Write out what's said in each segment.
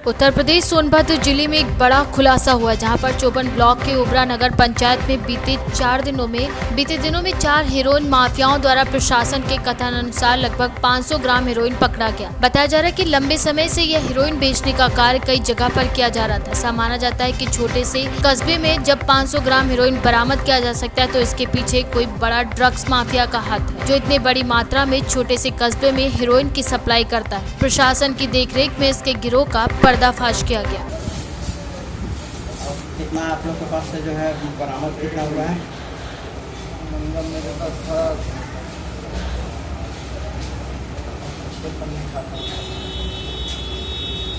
उत्तर प्रदेश सोनभद्र जिले में एक बड़ा खुलासा हुआ जहां पर चौबन ब्लॉक के ओबरा नगर पंचायत में बीते दिनों में 4 हीरोइन माफियाओं द्वारा प्रशासन के कथन अनुसार लगभग 500 ग्राम हीरोइन पकड़ा गया। बताया जा रहा है कि लंबे समय से यह हीरोइन बेचने का कार्य कई जगह पर किया जा रहा था। ऐसा माना जाता है कि छोटे से कस्बे में जब 500 ग्राम हीरोइन बरामद किया जा सकता है तो इसके पीछे कोई बड़ा ड्रग्स माफिया का हाथ है जो इतनी बड़ी मात्रा में छोटे से कस्बे में हीरोइन की सप्लाई करता है। प्रशासन की देखरेख में इसके गिरोह का पर्दाफाश किया गया। कितना आप लोग के पास से जो है बरामद कितना हुआ है? मेरे पास था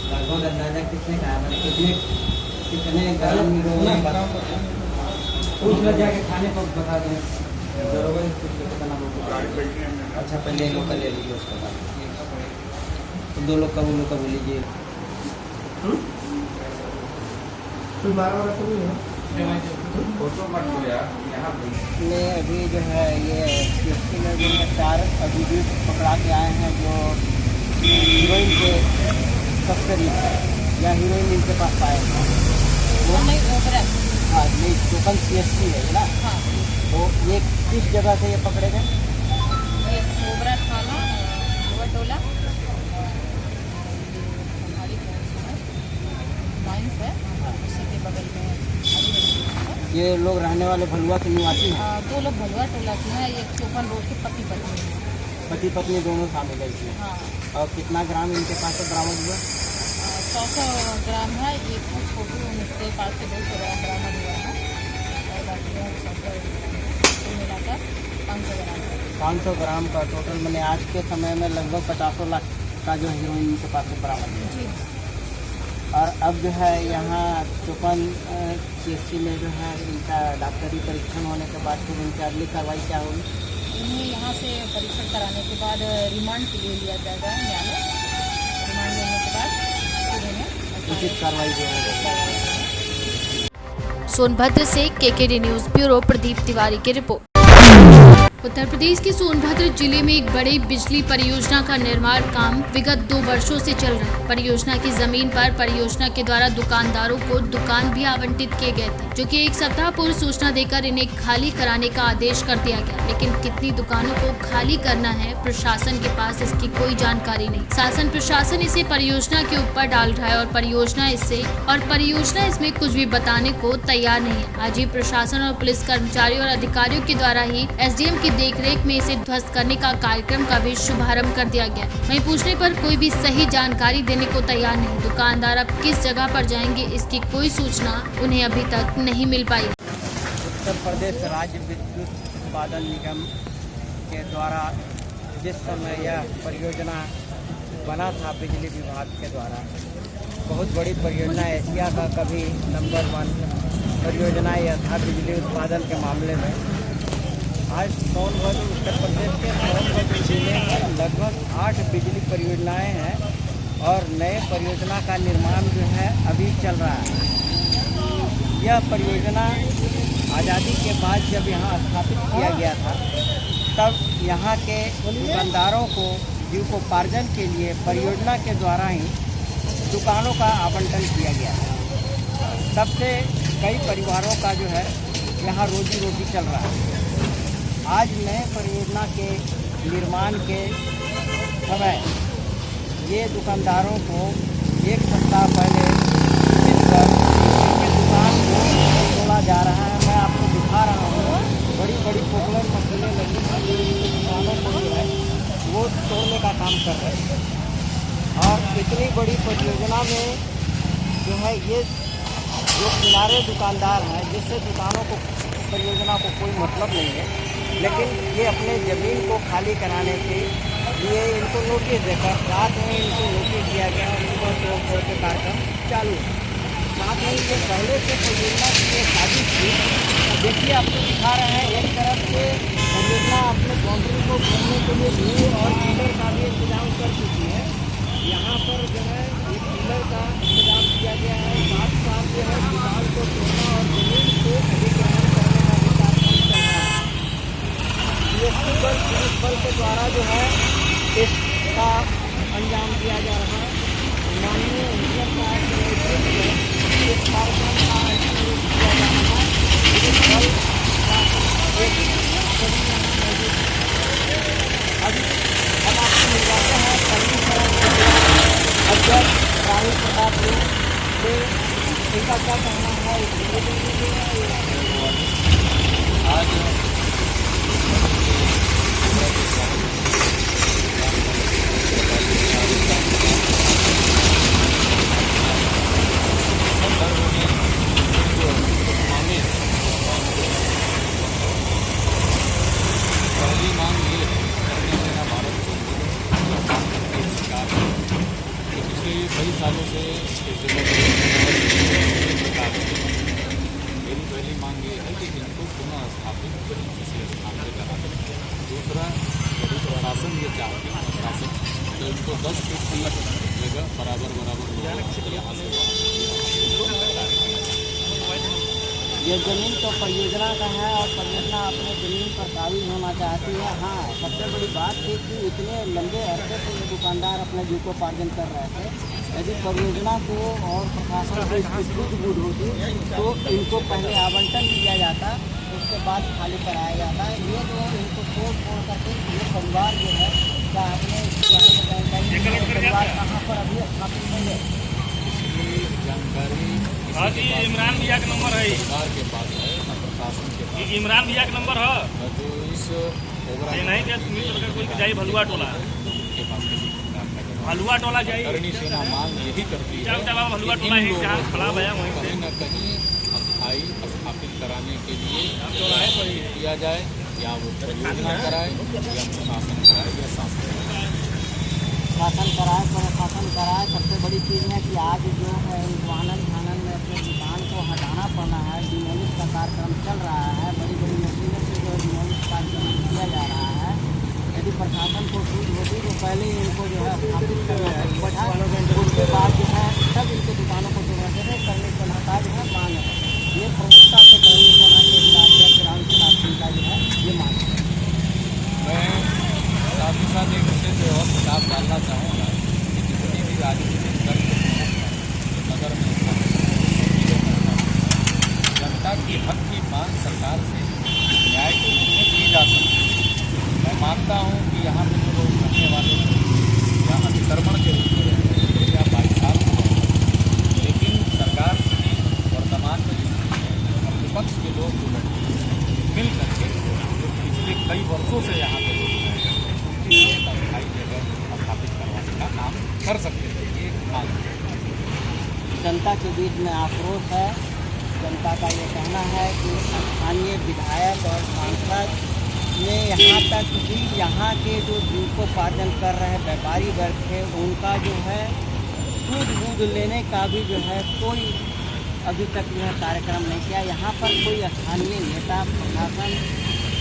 लगभग अंदाजा कितने का है? कितने ग्राम जाके खाने पर बता दें। अच्छा, पहले लोग का ले लीजिए, उसके बाद 2 लोग का वो लोग का बोलीजिए। मैं अभी जो है ये CSP में जो है 4 अभी पकड़ा के आए हैं जो हीरोइन के तस्करी या हीरोइन इनके पास पाए हैं। वो नहीं ओबरा, हाँ ये टोकन CSP है ना। हाँ। तो ये किस जगह से ये पकड़े गए? ये ओबरा थाना टोला हमारी माइंस है, उसी के बगल में। ये लोग रहने वाले भलुआ के निवासी हैं? 2 लोग भलुआ टोला के हैं, एक चौपन रोड के पति पत्नी दोनों शामिल है इसमें। हाँ। और कितना ग्राम इनके पास से बरामद हुआ? 100 ग्राम है। एक छोटू उनके पास से 200 ग्राम बरामद हुआ है और बाकी 100 मिलाकर 500 ग्राम। 500 ग्राम का टोटल मैंने आज के समय में लगभग 50 लाख का जो हीरोइन इनके पास से बरामद हुआ। और अब जो है यहाँ चौपन CSP में जो है इनका डॉक्टरी परीक्षण होने के बाद फिर इनकी अगली कार्रवाई क्या होगी? इन्हें यहाँ से परीक्षण कराने के बाद रिमांड के लिए लिया जाएगा न्यायालय। रिमांड लेने के बाद फिर इन्हें उचित कार्रवाई होगी। सोनभद्र से KKD news bureau Pradeep Tiwari की रिपोर्ट। उत्तर प्रदेश के सोनभद्र जिले में एक बड़ी बिजली परियोजना का निर्माण काम विगत 2 वर्षों से चल रहा है। परियोजना की जमीन पर परियोजना के द्वारा दुकानदारों को दुकान भी आवंटित किए गए थे, जो कि 1 सप्ताह पूर्व सूचना देकर इन्हें खाली कराने का आदेश कर दिया गया। लेकिन कितनी दुकानों को खाली करना है, प्रशासन के पास इसकी कोई जानकारी नहीं। शासन प्रशासन इसे परियोजना के ऊपर डाल रहा है और परियोजना इसमें कुछ भी बताने को तैयार नहीं है। आज ही प्रशासन और पुलिस कर्मचारियों और अधिकारियों के द्वारा ही SDM की देखरेख में इसे ध्वस्त करने का कार्यक्रम का भी शुभारंभ कर दिया गया। वहीं पूछने पर कोई भी सही जानकारी देने को तैयार नहीं। दुकानदार अब किस जगह पर जाएंगे, इसकी कोई सूचना उन्हें अभी तक नहीं मिल पाई। उत्तर प्रदेश राज्य विद्युत उत्पादन निगम के द्वारा जिस समय यह परियोजना बना था बिजली विभाग के द्वारा, बहुत बड़ी परियोजना एशिया का कभी नंबर 1 परियोजना यह था बिजली उत्पादन के मामले में। आज सोनभद्र उत्तर प्रदेश के सोनभद्र जिले में लगभग 8 बिजली परियोजनाएं हैं और नए परियोजना का निर्माण जो है अभी चल रहा है। यह परियोजना आज़ादी के बाद जब यहाँ स्थापित किया गया था तब यहाँ के दुकानदारों को जीविकोपार्जन के लिए परियोजना के द्वारा ही दुकानों का आवंटन किया गया है। तब से कई परिवारों का जो है यहाँ रोजी रोटी चल रहा है। आज नए परियोजना के निर्माण के समय ये दुकानदारों को 1 सप्ताह पहले मिलकर ये दुकान को तोड़ा जा रहा है। मैं आपको दिखा रहा हूँ, बड़ी बड़ी पॉपुलर मशीनें लगी दुकानों को जो है वो तोड़ने का काम कर रहे हैं। और इतनी बड़ी परियोजना में जो है ये जो किनारे दुकानदार हैं जिससे दुकानों को परियोजना को कोई मतलब नहीं है, लेकिन ये अपने ज़मीन को खाली कराने के लिए इनको नोटिस देकर रात में इनको नोटिस दिया गया और इनको तोड़ के कार्यक्रम चालू है। साथ में ये पहले से परियोजना की साजिश थी। देखिए आपको दिखा रहे हैं, एक तरफ से परियोजना अपने बाउंड्री को घूमने के लिए भी और पिलर का भी इंतजाम कर चुकी है। यहाँ पर जो है एक पिलर का इंतजाम किया गया है। साथ साथ जो है दीवार को तोड़ना और जमीन को अधिग्रहण करने का भी कार्यक्रम चल रहा है। CSP पर पुलिस बल के द्वारा जो है इसका अंजाम दिया जा रहा है। माननीय इंजीनियर साहब के नेतृत्व में इस कार्यक्रम का आयोजन किया जा रहा है। इस दल का एक सभी यहाँ मौजूद है। अभी हम आपको मिलवाते हैं कर्मी सड़क के अध्यक्ष राहुल प्रताप सिंह से। इनका क्या कहना है इस निवेदन के लिए? आज पहली मांग ये है सेना भारत के सरकार है कि पिछले कई सालों से इस जगह मेरी पहली मांग ये है कि इनको पुनः स्थापित किसी स्थान पर करा दें। दूसरा, यदि प्रशासन ये चाहती है प्रशासन तो इनको 10 फीट की जगह बराबर लोग यहाँ से ये ज़मीन तो परियोजना का है और परियोजना अपने ज़मीन पर काबिज होना चाहती है। हाँ, सबसे बड़ी बात थी कि इतने लंबे अरसे से ये दुकानदार अपने जीविकोपार्जन कर रहे थे। यदि परियोजना को और प्रशासन को इसकी सूझबूझ होती तो इनको पहले आवंटन दिया जाता, उसके बाद खाली कराया जाता। ये जो इनको छोड़ करके ये परिवार जो है क्या आपने इसके बारे में जानकारी, परिवार कहाँ पर अभी स्थापित है? जानकारी इमरान भैया का नंबर है, सरकार के पास है न प्रशासन के पास। इमरान भैया का नंबर है जो इस ये नहीं क्या कोई जाए भलुआ टोला, उनके पास किसी प्रकार का जवाब। भलुआ टोला जाए करनी सेना मांग यही करती है भलुआ कि टोला इन है लोगों जहाँ को खड़ा भैया वहीं से कहीं न कहीं अस्थायी स्थापित कराने के लिए किया जाए, या वो परियोजना कराए या प्रशासन कराए या शासन कराए। शासन कराए। सबसे बड़ी चीज़ है कि आज जो है इनको आनंद में अपने दुकान को हटाना पड़ना है। डिमोलिश का कार्यक्रम चल रहा है, बड़ी मशीनों से जो डिमोलिश कार्यक्रम किया जा रहा है। यदि प्रशासन को सूझ होती तो पहले ही इनको जो है स्थापित करना बढ़ा, उसके बाद जो है सब इनके दुकानों को जो है करने के नाता जो है मांग है। ये प्रमुखता से करने के नाते अध्यक्ष राहुल प्रताप सिंह का जो है ये मांग है। मैं साथ ही साथ एक विषय पे और प्रकाश डालना चाहूँगा कि जितनी भी राजनीतिक दल नगर में जनता की हक की मांग सरकार से न्याय के रूप में की जा सकती है। मैं मानता हूँ कि यहाँ पे जो लोग रहने वाले या अतिक्रमण के रूप में रहते हैं या बाईसाल लेकिन सरकार वर्तमान में विपक्ष के लोग जो बैठे मिल करके जो पिछले कई वर्षों से यहाँ पे लोग रहे हैं उनकी एक अस्थायी जगह स्थापित करवाने का काम कर सकते थे। ये मांग जनता के बीच में आक्रोश है। जनता का ये कहना है कि स्थानीय विधायक और सांसद ने यहाँ तक भी यहाँ के जो जीविकोपार्जन कर रहे व्यापारी वर्ग थे उनका जो है सूझबूझ लेने का भी जो है कोई अभी तक यह कार्यक्रम नहीं किया। यहाँ पर कोई स्थानीय नेता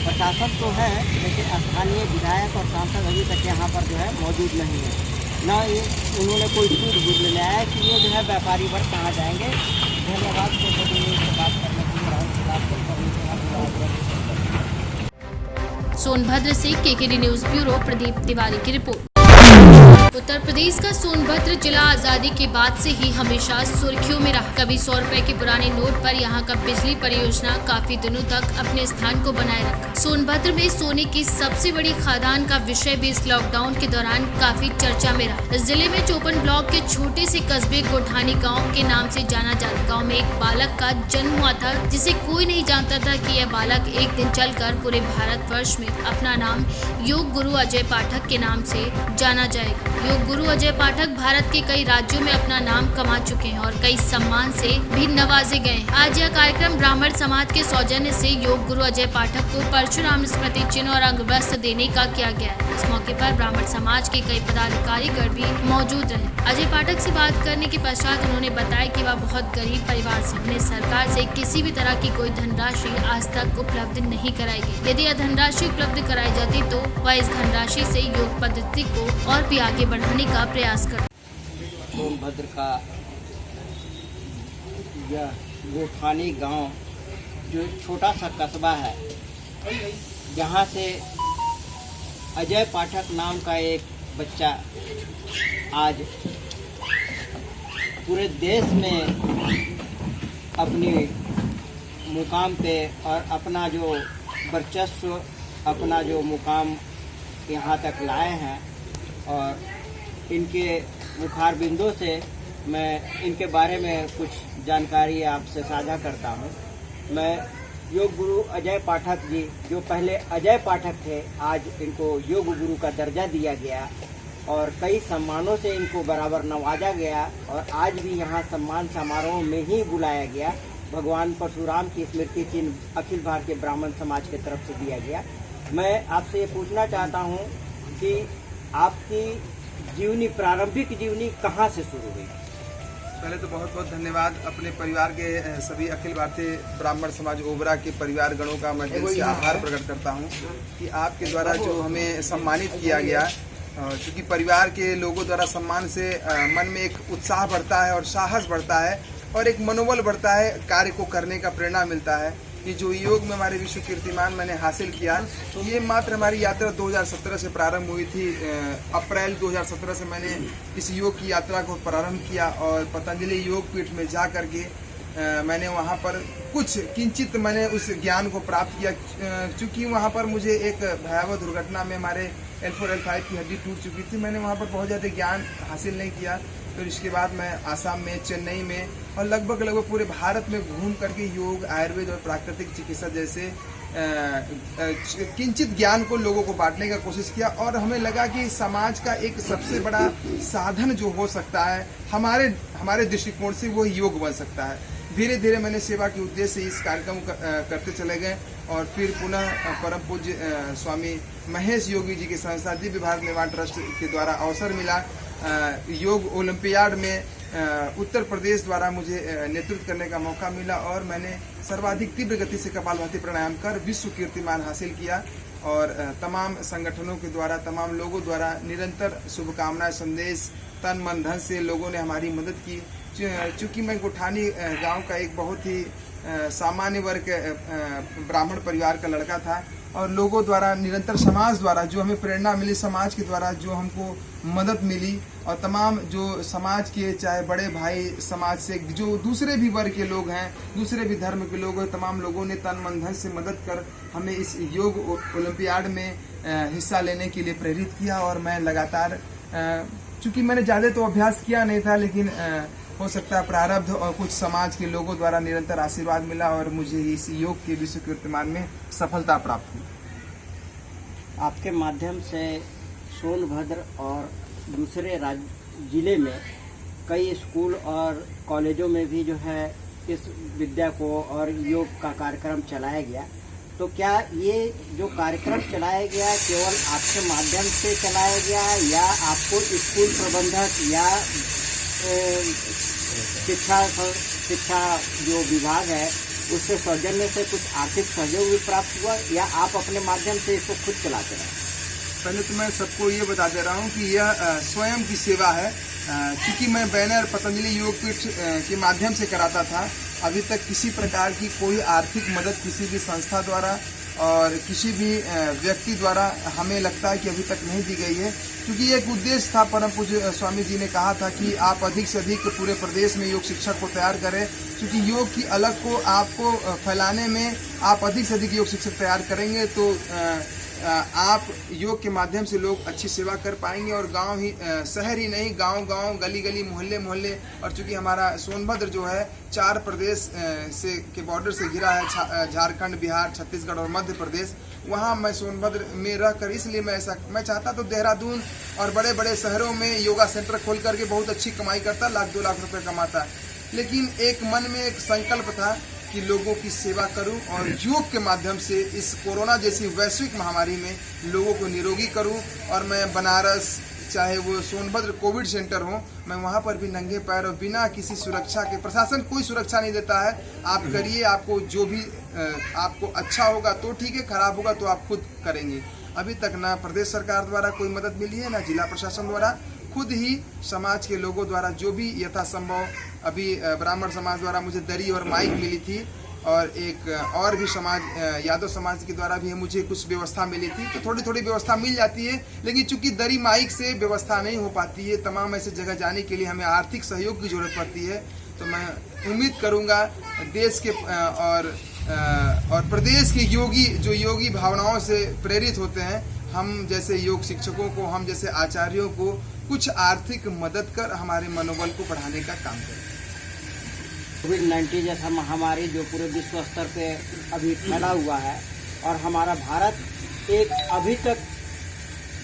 प्रशासन तो है लेकिन स्थानीय विधायक और सांसद अभी तक यहाँ पर जो है मौजूद नहीं है। न ये उन्होंने कोई सूझबूझ ले आया कि ये जो है व्यापारी वर्ग कहाँ जाएंगे। धन्यवाद से बात करने के लिए राहुल प्रताप सिंह। सोनभद्र से KKD news bureau Pradeep Tiwari की रिपोर्ट। उत्तर प्रदेश का सोनभद्र जिला आजादी के बाद से ही हमेशा सुर्खियों में रहा। कभी 100 रुपए के पुराने नोट पर यहाँ का बिजली परियोजना काफी दिनों तक अपने स्थान को बनाए रखा। सोनभद्र में सोने की सबसे बड़ी खदान का विषय भी इस लॉकडाउन के दौरान काफी चर्चा में रहा। इस जिले में चौपन ब्लॉक के छोटे से कस्बे गोठानी गाँव के नाम से जाना जाता। गाँव में एक बालक का जन्म हुआ था जिसे कोई नहीं जानता था कि यह बालक एक दिन चलकर पूरे भारतवर्ष में अपना नाम योग गुरु अजय पाठक के नाम से जाना जाएगा। योग गुरु अजय पाठक भारत के कई राज्यों में अपना नाम कमा चुके हैं और कई सम्मान से भी नवाजे गए हैं। आज यह कार्यक्रम ब्राह्मण समाज के सौजन्य से योग गुरु अजय पाठक को परशुराम स्मृति चिन्ह और अंगवस्त्र देने का किया गया है। इस मौके पर ब्राह्मण समाज के कई पदाधिकारीगण भी मौजूद रहे। अजय पाठक से बात करने के पश्चात उन्होंने बताया कि वह बहुत गरीब परिवार से उन्हें सरकार से किसी भी तरह की कोई धनराशि आज तक उपलब्ध नहीं कराई गई। यदि यह धनराशि उपलब्ध कराई जाती तो वह इस धनराशि से योग पद्धति को और भी आगे बढ़ाने का प्रयास कर। सोनभद्र का यह गोठानी गांव जो एक छोटा सा कस्बा है, जहां से अजय पाठक नाम का एक बच्चा आज पूरे देश में अपनी मुकाम पे और अपना जो वर्चस्व, अपना जो मुकाम यहाँ तक लाए हैं। और इनके मुखार बिंदों से मैं इनके बारे में कुछ जानकारी आपसे साझा करता हूँ। मैं योग गुरु अजय पाठक जी, जो पहले अजय पाठक थे, आज इनको योग गुरु का दर्जा दिया गया और कई सम्मानों से इनको बराबर नवाजा गया और आज भी यहाँ सम्मान समारोह में ही बुलाया गया। भगवान परशुराम की स्मृति चिन्ह अखिल भारतीय ब्राह्मण समाज की तरफ से दिया गया। मैं आपसे ये पूछना चाहता हूँ कि आपकी जीवनी, प्रारंभिक जीवनी कहाँ से शुरू हुई? पहले तो बहुत बहुत धन्यवाद अपने परिवार के सभी अखिल भारतीय ब्राह्मण समाज ओबरा के परिवार गणों का मैं दिल से आभार प्रकट करता हूं कि आपके द्वारा जो हमें सम्मानित किया गया, क्योंकि परिवार के लोगों द्वारा सम्मान से मन में एक उत्साह बढ़ता है और साहस बढ़ता है और एक मनोबल बढ़ता है, कार्य को करने का प्रेरणा मिलता है। कि जो योग में हमारे विश्व कीर्तिमान मैंने हासिल किया, तो ये मात्र हमारी यात्रा 2017 से प्रारंभ हुई थी। अप्रैल 2017 से मैंने इस योग की यात्रा को प्रारंभ किया और पतंजलि योग पीठ में जा कर के मैंने वहाँ पर कुछ किंचित मैंने उस ज्ञान को प्राप्त किया। चूँकि वहाँ पर मुझे एक भयावह दुर्घटना में हमारे L4 L5 की हड्डी टूट चुकी थी, मैंने वहाँ पर बहुत ज़्यादा ज्ञान हासिल नहीं किया। फिर इसके बाद मैं आसाम में, चेन्नई में और लगभग पूरे भारत में घूम करके योग, आयुर्वेद और प्राकृतिक चिकित्सा जैसे किंचित ज्ञान को लोगों को बांटने का कोशिश किया। और हमें लगा कि समाज का एक सबसे बड़ा साधन जो हो सकता है हमारे दृष्टिकोण से, वो योग बन सकता है। धीरे धीरे मैंने सेवा के उद्देश्य से इस कार्यक्रम करते चले गए और फिर पुनः परम पूज्य स्वामी महेश योगी जी की संस्था दिव्य भारत निर्माण ट्रस्ट के द्वारा अवसर मिला। योग ओलंपियाड में उत्तर प्रदेश द्वारा मुझे नेतृत्व करने का मौका मिला और मैंने सर्वाधिक तीव्र गति से कपालभाति प्राणायाम कर विश्व कीर्तिमान हासिल किया। और तमाम संगठनों के द्वारा, तमाम लोगों द्वारा निरंतर शुभकामनाएं, संदेश, तन मन धन से लोगों ने हमारी मदद की। चूँकि मैं गोठानी गांव का एक बहुत ही सामान्य वर्ग ब्राह्मण परिवार का लड़का था और लोगों द्वारा, निरंतर समाज द्वारा जो हमें प्रेरणा मिली, समाज के द्वारा जो हमको मदद मिली और तमाम जो समाज के, चाहे बड़े भाई समाज से जो दूसरे भी वर्ग के लोग हैं, दूसरे भी धर्म के लोग हैं, तमाम लोगों ने तन मन धन से मदद कर हमें इस योग ओलंपियाड में हिस्सा लेने के लिए प्रेरित किया। और मैं लगातार, चूँकि मैंने ज़्यादा तो अभ्यास किया नहीं था, लेकिन हो सकता है प्रारब्ध और कुछ समाज के लोगों द्वारा निरंतर आशीर्वाद मिला और मुझे इस योग के विश्व कीर्तिमान में सफलता प्राप्त हुई। आपके माध्यम से सोनभद्र और दूसरे जिले में कई स्कूल और कॉलेजों में भी जो है इस विद्या को और योग का कार्यक्रम चलाया गया। तो क्या ये जो कार्यक्रम चलाया गया केवल आपके माध्यम से चलाया गया या आपको स्कूल प्रबंधक या शिक्षा जो विभाग है उससे सौजन्य से कुछ आर्थिक सहयोग भी प्राप्त हुआ या आप अपने माध्यम से इसको खुद चलाते रहे? पहले तो मैं सबको ये बता दे रहा हूँ कि यह स्वयं की सेवा है। क्योंकि मैं बैनर पतंजलि योग पीठ के माध्यम से कराता था, अभी तक किसी प्रकार की कोई आर्थिक मदद किसी भी संस्था द्वारा और किसी भी व्यक्ति द्वारा हमें लगता है कि अभी तक नहीं दी गई है। क्योंकि एक उद्देश्य था, परम पूज्य स्वामी जी ने कहा था कि आप अधिक से अधिक पूरे प्रदेश में योग शिक्षक को तैयार करें, क्योंकि योग की अलग को आपको फैलाने में आप अधिक से अधिक योग शिक्षक तैयार करेंगे तो आप योग के माध्यम से लोग अच्छी सेवा कर पाएंगे। और गांव ही, शहर ही नहीं, गांव-गांव, गली-गली, मोहल्ले और चूँकि हमारा सोनभद्र जो है 4 प्रदेश से के बॉर्डर से घिरा है, झारखंड, बिहार, छत्तीसगढ़ और मध्य प्रदेश। वहाँ मैं सोनभद्र में रहकर, इसलिए मैं चाहता तो देहरादून और बड़े बड़े शहरों में योगा सेंटर खोल करके बहुत अच्छी कमाई करता, 1-2 लाख रुपये कमाता। लेकिन एक मन में एक संकल्प था कि लोगों की सेवा करूं और योग के माध्यम से इस कोरोना जैसी वैश्विक महामारी में लोगों को निरोगी करूं। और मैं बनारस, चाहे वो सोनभद्र कोविड सेंटर हो, मैं वहां पर भी नंगे पैर और बिना किसी सुरक्षा के, प्रशासन कोई सुरक्षा नहीं देता है, आप करिए, आपको जो भी आपको अच्छा होगा तो ठीक है, खराब होगा तो आप खुद करेंगे। अभी तक ना प्रदेश सरकार द्वारा कोई मदद मिली है, ना जिला प्रशासन द्वारा, खुद ही समाज के लोगों द्वारा जो भी यथासंभव, अभी ब्राह्मण समाज द्वारा मुझे दरी और माइक मिली थी और एक और भी समाज यादव समाज के द्वारा भी मुझे कुछ व्यवस्था मिली थी। तो थोड़ी थोड़ी व्यवस्था मिल जाती है, लेकिन चूंकि दरी माइक से व्यवस्था नहीं हो पाती है, तमाम ऐसे जगह जाने के लिए हमें आर्थिक सहयोग की जरूरत पड़ती है। तो मैं उम्मीद करूंगा देश के और प्रदेश के योगी भावनाओं से प्रेरित होते हैं, हम जैसे योग शिक्षकों को, हम जैसे आचार्यों को कुछ आर्थिक मदद कर हमारे मनोबल को बढ़ाने का काम करें। कोविड-19 जैसा महामारी जो पूरे विश्व स्तर पे अभी फैला हुआ है, और हमारा भारत एक अभी तक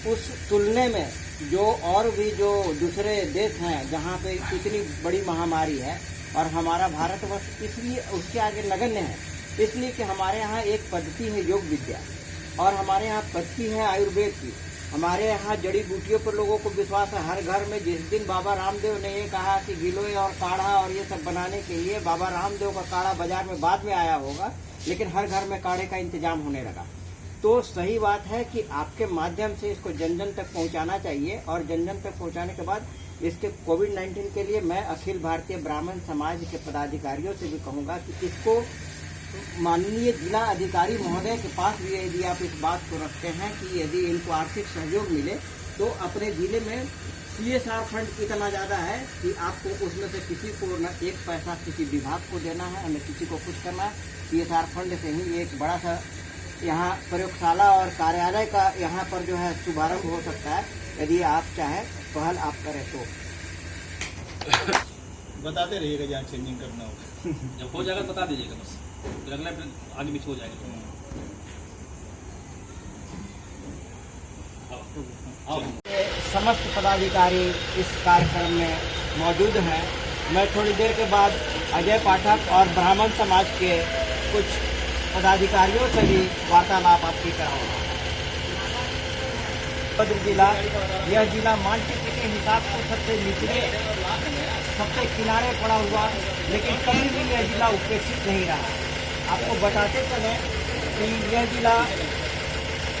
उस तुलने में जो और भी जो दूसरे देश हैं जहाँ पे इतनी बड़ी महामारी है, और हमारा भारतवर्ष इसलिए उसके आगे नगण्य है, इसलिए कि हमारे यहाँ एक पद्धति है योग विद्या, और हमारे यहाँ पद्धति है आयुर्वेद की। हमारे यहाँ जड़ी बूटियों पर लोगों को विश्वास है। हर घर में जिस दिन बाबा रामदेव ने ये कहा कि गिलोय और काढ़ा और ये सब बनाने के लिए, बाबा रामदेव का काढ़ा बाजार में बाद में आया होगा, लेकिन हर घर में काढ़े का इंतजाम होने लगा। तो सही बात है कि आपके माध्यम से इसको जन जन तक पहुंचाना चाहिए, और जन जन तक पहुंचाने के बाद इसके कोविड-19 के लिए मैं अखिल भारतीय ब्राह्मण समाज के पदाधिकारियों से भी कहूँगा कि इसको माननीय जिला अधिकारी महोदय के पास भी यदि आप इस बात को रखते हैं कि यदि इनको आर्थिक सहयोग मिले तो अपने जिले में CSR फंड इतना ज़्यादा है कि आपको उसमें से किसी को न एक पैसा किसी विभाग को देना है, न किसी को कुछ करना है। CSR फंड से ही एक बड़ा सा यहाँ प्रयोगशाला और कार्यालय का यहाँ पर जो है शुभारंभ हो सकता है, यदि आप चाहें पहल आप करें तो। बताते रहिएगा जहाँ चेंजिंग करना हो। जब हो जाएगा बता दीजिएगा, बस फिर अगला फिर आगे पीछे हो जाएगा। समस्त पदाधिकारी इस कार्यक्रम में मौजूद हैं। मैं थोड़ी देर के बाद अजय पाठक और ब्राह्मण समाज के कुछ पदाधिकारियों से भी वार्तालाप आपकी कराऊंगा। भद्र जिला, यह जिला मानचित्र के हिसाब से सबसे निचले, सबसे किनारे पड़ा हुआ, लेकिन कभी भी यह जिला उपेक्षित नहीं रहा। आपको बताते चले कि यह जिला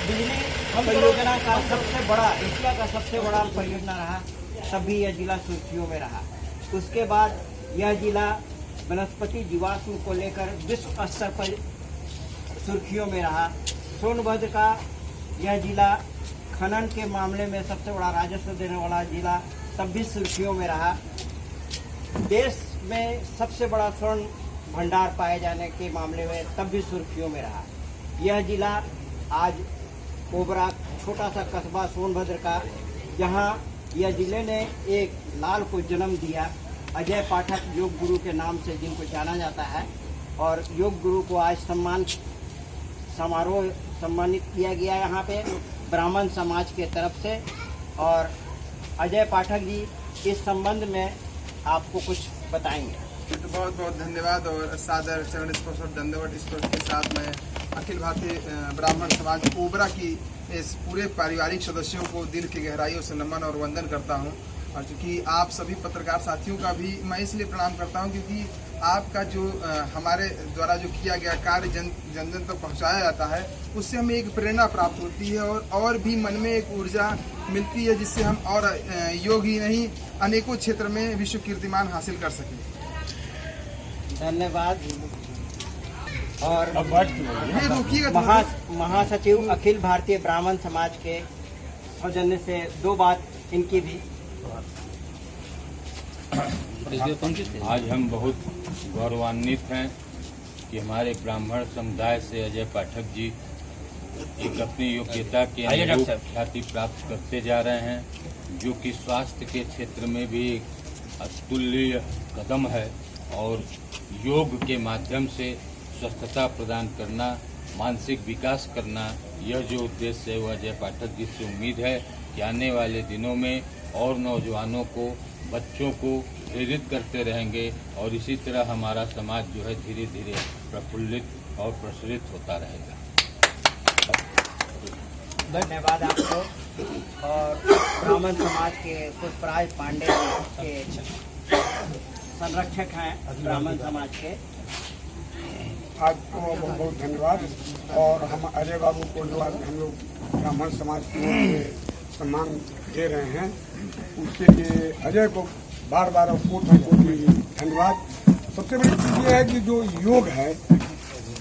बिजली परियोजना का सबसे बड़ा, एशिया का सबसे बड़ा परियोजना रहा, तब भी यह जिला सुर्खियों में रहा। उसके बाद यह जिला वनस्पति जीवाश्म को लेकर विश्व स्तर पर सुर्खियों में रहा। सोनभद्र का यह जिला खनन के मामले में सबसे बड़ा राजस्व देने वाला जिला, तब भी सुर्खियों में रहा। देश में सबसे बड़ा स्वर्ण भंडार पाए जाने के मामले में तब भी सुर्खियों में रहा। यह जिला आज ओबरा, छोटा सा कस्बा सोनभद्र का, जहां यह जिले ने एक लाल को जन्म दिया, अजय पाठक योग गुरु के नाम से जिनको जाना जाता है, और योग गुरु को आज सम्मानित किया गया यहाँ पे ब्राह्मण समाज के तरफ से। और अजय पाठक जी इस संबंध में आपको कुछ बताएंगे। तो बहुत बहुत धन्यवाद और सादर चरण स्पर्श और दंडवत स्पर्श के साथ मैं अखिल भारतीय ब्राह्मण समाज ओबरा की इस पूरे पारिवारिक सदस्यों को दिल की गहराइयों से नमन और वंदन करता हूं। और चूँकि आप सभी पत्रकार साथियों का भी मैं इसलिए प्रणाम करता हूं क्योंकि आपका जो हमारे द्वारा जो किया गया कार्य जन जन तक पहुंचाया जाता है, उससे हमें एक प्रेरणा प्राप्त होती है और भी मन में एक ऊर्जा मिलती है, जिससे हम और योग ही नहीं अनेकों क्षेत्र में विश्व कीर्तिमान हासिल कर सकें। धन्यवाद। और ये रोकिएगा महासचिव अखिल भारतीय ब्राह्मण समाज के सौजन्य से दो बात इनकी भी। आज हम बहुत गौरवान्वित हैं कि हमारे ब्राह्मण समुदाय से अजय पाठक जी एक अपनी योग्यता के अनुरूप ख्याति प्राप्त करते जा रहे हैं, जो कि स्वास्थ्य के क्षेत्र में भी एक अतुल्य कदम है। और योग के माध्यम से स्वस्थता प्रदान करना, मानसिक विकास करना, यह जो उद्देश्य है वह अजय पाठक जी से उम्मीद है कि आने वाले दिनों में और नौजवानों को, बच्चों को प्रेरित करते रहेंगे, और इसी तरह हमारा समाज जो है धीरे धीरे प्रफुल्लित और प्रसरित होता रहेगा। धन्यवाद आपको। और ब्राह्मण समाज के पुष्पराज पांडे के संरक्षक हैं ब्राह्मण समाज के। आपको बहुत बहुत धन्यवाद। और हम अजय बाबू को जो आज हम लोग ब्राह्मण समाज की ओर से सम्मान दे रहे हैं, उसके लिए अजय को बार बार कोटि धन्यवाद। सबसे बड़ी चीज़ ये है कि जो योग है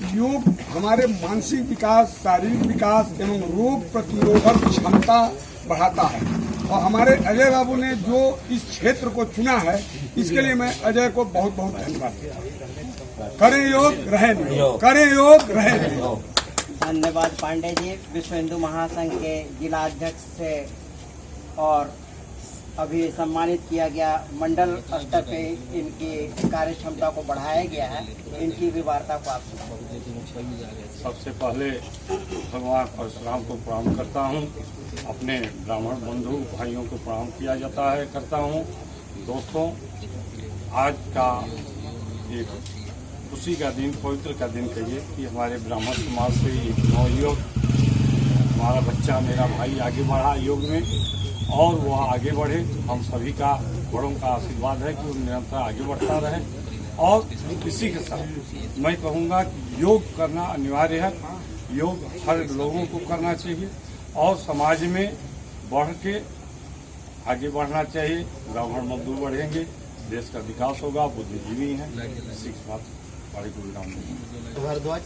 योग हमारे मानसिक विकास, शारीरिक विकास एवं रोग प्रतिरोधक क्षमता बढ़ाता है। और हमारे अजय बाबू ने जो इस क्षेत्र को चुना है, इसके लिए मैं अजय को बहुत बहुत धन्यवाद देता हूँ। करें योग, रहें योग, करें योग, रहें योग। धन्यवाद पांडे जी, विश्व हिंदू महासंघ के जिला अध्यक्ष से, और अभी सम्मानित किया गया मंडल स्तर पे इनकी कार्य क्षमता को बढ़ाया गया है। इनकी भी वार्ता को आप सबसे पहले भगवान परशुराम को प्रणाम करता हूँ। अपने ब्राह्मण बंधु भाइयों को प्रणाम किया जाता है, करता हूँ। दोस्तों, आज का एक खुशी का दिन, पवित्र का दिन कहिए कि हमारे ब्राह्मण समाज से एक नवयुवक, हमारा बच्चा, मेरा भाई आगे बढ़ा योग में, और वह आगे बढ़े। हम सभी का, बड़ों का आशीर्वाद है कि वो निरंतर आगे बढ़ता रहे। और इसी के साथ मैं कहूँगा कि योग करना अनिवार्य है। योग हर लोगों को करना चाहिए और समाज में बढ़ के आगे बढ़ना चाहिए। ब्राह्मण मजदूर बढ़ेंगे, देश का विकास होगा। बुद्धिजीवी हैं, इसी के साथ बड़े को विराम देंगे। भारद्वाज,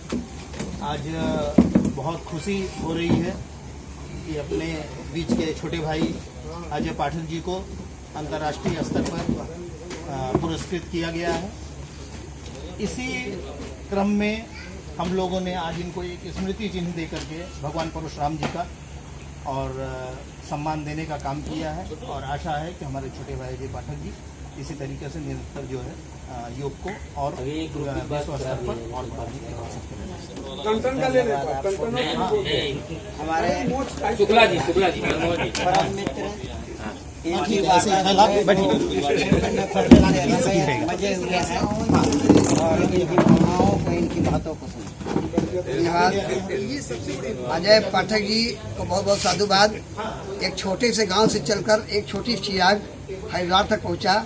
आज बहुत खुशी हो रही है कि अपने बीच के छोटे भाई अजय पाठक जी को अंतर्राष्ट्रीय स्तर पर पुरस्कृत किया गया है। इसी क्रम में हम लोगों ने आज इनको एक स्मृति चिन्ह दे करके भगवान परशुराम जी का और सम्मान देने का काम किया है, और आशा है कि हमारे छोटे भाई अजय पाठक जी इसी तरीके से निरंतर जो है योग को और विश्व स्तर पर और हमारे शुक्ला जी परम मित्र इनकी मजे हुए हैं और इनकी भावनाओं को, इनकी बातों को सुन। धन्यवाद अजय पाठक जी को बहुत बहुत साधुवाद। एक छोटे से गांव से चलकर एक छोटी चिराग हरिद्वार तक पहुंचा।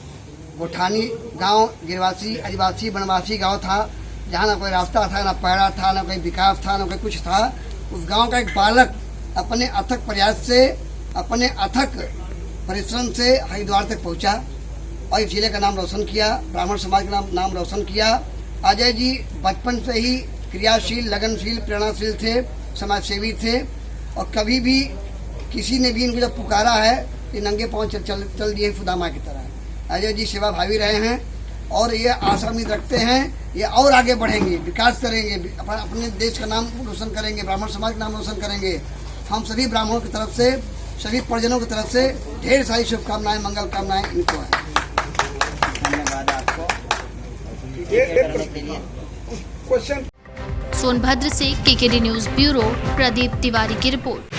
गोठानी गांव गिरवासी, आदिवासी, वनवासी गांव था, जहां ना कोई रास्ता था, ना पैड़ा था, ना कोई विकास था, ना कोई कुछ था। उस गांव का एक बालक अपने अथक प्रयास से, अपने अथक परिश्रम से हरिद्वार तक पहुंचा और इस जिले का नाम रोशन किया, ब्राह्मण समाज का नाम रोशन किया। अजय जी बचपन से ही क्रियाशील, लगनशील, प्रेरणाशील थे, समाजसेवी थे, और कभी भी किसी ने भी इनको जब पुकारा है कि नंगे पाँव चल दिए खुदामा की तरह। अजय जी सेवा भावी रहे हैं और ये आशा उम्मीद रखते हैं ये और आगे बढ़ेंगे, विकास करेंगे, अपने देश का नाम रोशन करेंगे, ब्राह्मण समाज का नाम रोशन करेंगे। हम सभी ब्राह्मणों की तरफ से, सभी परिजनों की तरफ से ढेर सारी शुभकामनाएं, मंगल कामनाएं इनको हैं। धन्यवाद आपको। सोनभद्र से KKD news bureau Pradeep Tiwari की रिपोर्ट।